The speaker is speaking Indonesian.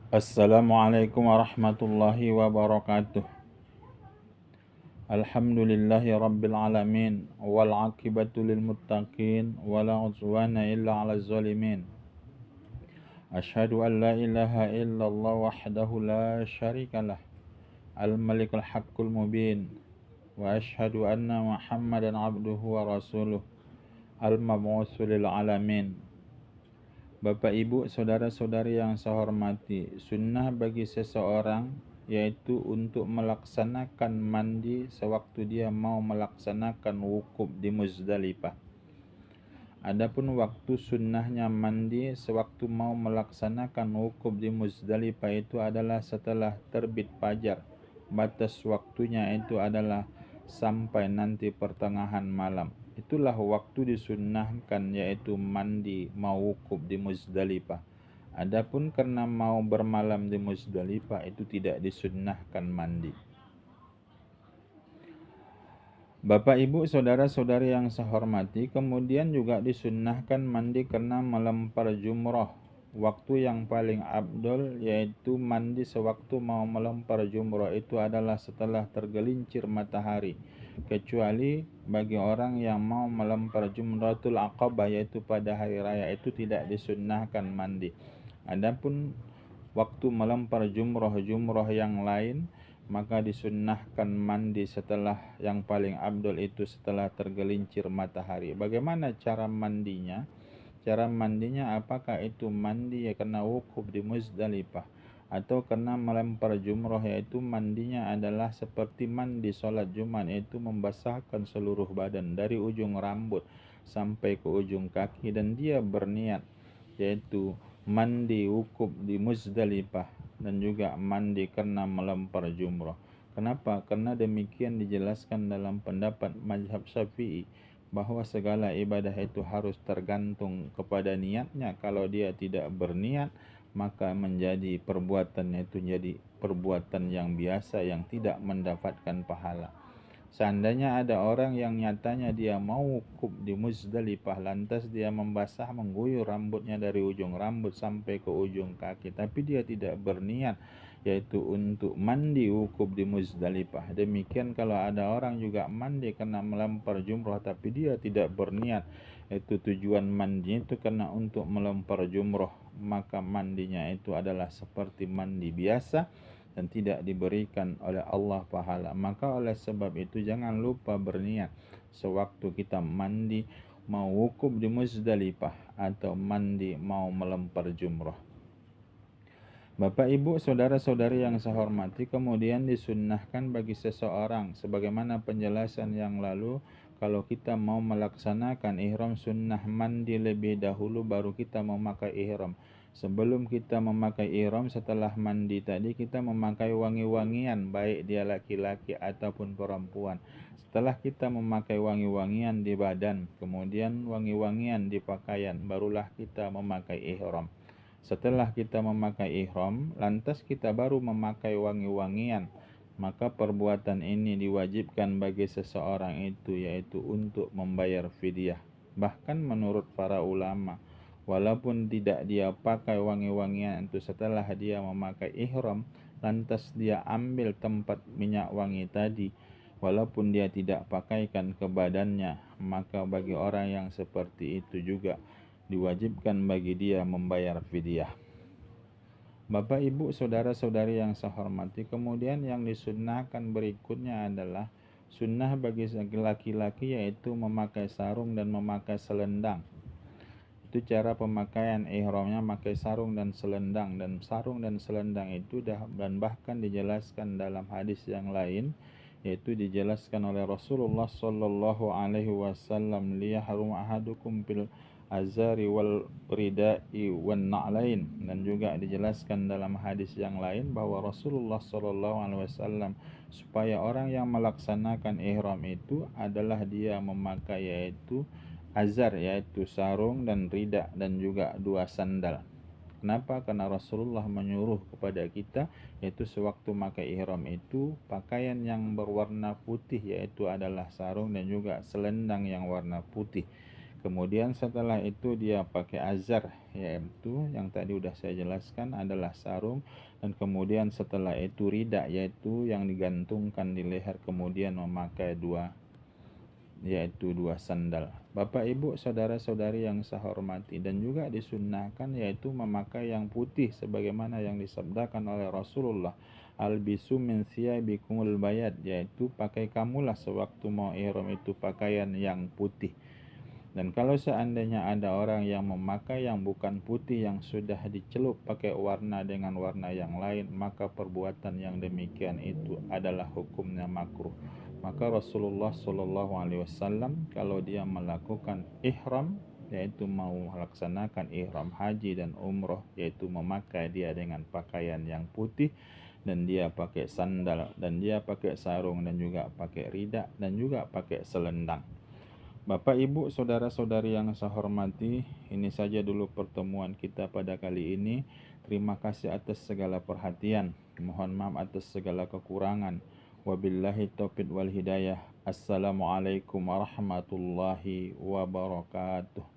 Assalamualaikum warahmatullahi wabarakatuh. Alhamdulillahi rabbil alamin wal aqibatu lil muttaqin wala udwana illa 'alal zalimin. Asyhadu an la ilaha illallah wahdahu la syarikalah al malikul haqqul mubin wa asyhadu anna Muhammadan abduhu wa rasuluh al mab'utsu lil alamin. Bapak, Ibu, saudara-saudari yang saya hormati, sunnah bagi seseorang yaitu untuk melaksanakan mandi sewaktu dia mau melaksanakan wukuf di Muzdalifah. Adapun waktu sunnahnya mandi sewaktu mau melaksanakan wukuf di Muzdalifah itu adalah setelah terbit fajar. Batas waktunya itu adalah sampai nanti pertengahan malam. Itulah waktu disunnahkan, yaitu mandi mau wukuf di Muzdalifah. Adapun karena mau bermalam di Muzdalifah itu tidak disunnahkan mandi. Bapak, Ibu, saudara-saudari yang saya hormati, kemudian juga disunnahkan mandi karena melempar jumroh. Waktu yang paling abdol yaitu mandi sewaktu mau melempar jumroh itu adalah setelah tergelincir matahari. Kecuali bagi orang yang mau melempar jumratul aqabah yaitu pada hari raya itu tidak disunnahkan mandi. Adapun waktu melempar jumroh yang lain maka disunnahkan mandi setelah yang paling abdul itu setelah tergelincir matahari. Bagaimana cara mandinya? Cara mandinya apakah itu mandi ya karena wukuf di Muzdalifah atau karena melempar jumroh, yaitu mandinya adalah seperti mandi sholat Jumat, yaitu membasahkan seluruh badan dari ujung rambut sampai ke ujung kaki, dan dia berniat yaitu mandi wukuf di Muzdalifah dan juga mandi karena melempar jumroh. Kenapa? Karena demikian dijelaskan dalam pendapat mazhab Syafi'i bahwa segala ibadah itu harus tergantung kepada niatnya. Kalau dia tidak berniat, maka menjadi perbuatannya itu jadi perbuatan yang biasa yang tidak mendapatkan pahala. Seandainya ada orang yang nyatanya dia mau wukuf di Muzdalifah, lantas dia membasah mengguyur rambutnya dari ujung rambut sampai ke ujung kaki, tapi dia tidak berniat yaitu untuk mandi wukuf di Muzdalifah. Demikian kalau ada orang juga mandi karena melempar jumrah tapi dia tidak berniat yaitu tujuan mandi itu karena untuk melempar jumrah, maka mandinya itu adalah seperti mandi biasa dan tidak diberikan oleh Allah pahala. Maka oleh sebab itu jangan lupa berniat sewaktu kita mandi mau wukuf di Muzdalifah atau mandi mau melempar jumrah. Bapak, Ibu, saudara-saudari yang saya hormati, kemudian disunnahkan bagi seseorang sebagaimana penjelasan yang lalu, kalau kita mau melaksanakan ihram sunnah mandi lebih dahulu baru kita memakai ihram. Sebelum kita memakai ihram, setelah mandi tadi kita memakai wangi-wangian, baik dia laki-laki ataupun perempuan. Setelah kita memakai wangi-wangian di badan, kemudian wangi-wangian di pakaian, barulah kita memakai ihram. Setelah kita memakai ihram, lantas kita baru memakai wangi-wangian, maka perbuatan ini diwajibkan bagi seseorang itu, yaitu untuk membayar fidyah. Bahkan menurut para ulama, walaupun tidak dia pakai wangi-wangian itu setelah dia memakai ihram, lantas dia ambil tempat minyak wangi tadi, walaupun dia tidak pakaikan ke badannya, maka bagi orang yang seperti itu juga diwajibkan bagi dia membayar fidyah. Bapak, Ibu, saudara-saudari yang saya hormati, kemudian yang disunnahkan berikutnya adalah sunnah bagi laki-laki yaitu memakai sarung dan memakai selendang. Itu cara pemakaian ihramnya, pakai sarung dan selendang, dan sarung dan selendang itu dan bahkan dijelaskan dalam hadis yang lain, yaitu dijelaskan oleh Rasulullah sallallahu alaihi wasallam, liyahrum ahadukum bil azari wal ridai wan na'lain, dan juga dijelaskan dalam hadis yang lain bahwa Rasulullah sallallahu alaihi wasallam supaya orang yang melaksanakan ihram itu adalah dia memakai yaitu azar, yaitu sarung, dan rida, dan juga dua sandal. Kenapa? Karena Rasulullah menyuruh kepada kita yaitu sewaktu memakai ihram itu pakaian yang berwarna putih, yaitu adalah sarung dan juga selendang yang warna putih. kemudian setelah itu dia pakai azar, yaitu yang tadi udah saya jelaskan adalah sarung, dan kemudian setelah itu rida, yaitu yang digantungkan di leher, kemudian memakai dua sandal. Bapak Ibu saudara-saudari yang saya hormati, dan juga disunnahkan yaitu memakai yang putih sebagaimana yang disabdakan oleh Rasulullah, albisu min thiyabikumul bayad, yaitu pakai kamulah sewaktu mau ihram itu pakaian yang putih. Dan kalau seandainya ada orang yang memakai yang bukan putih yang sudah dicelup pakai warna dengan warna yang lain, maka perbuatan yang demikian itu adalah hukumnya makruh. Maka Rasulullah Shallallahu Alaihi Wasallam kalau dia melakukan ihram, yaitu mau melaksanakan ihram haji dan umroh, yaitu memakai dia dengan pakaian yang putih, dan dia pakai sandal, dan dia pakai sarung, dan juga pakai rida, dan juga pakai selendang. Bapak, Ibu, saudara-saudari yang saya hormati, ini saja dulu pertemuan kita pada kali ini. Terima kasih atas segala perhatian. Mohon maaf atas segala kekurangan. Wabillahi taufiq wal hidayah. Assalamualaikum warahmatullahi wabarakatuh.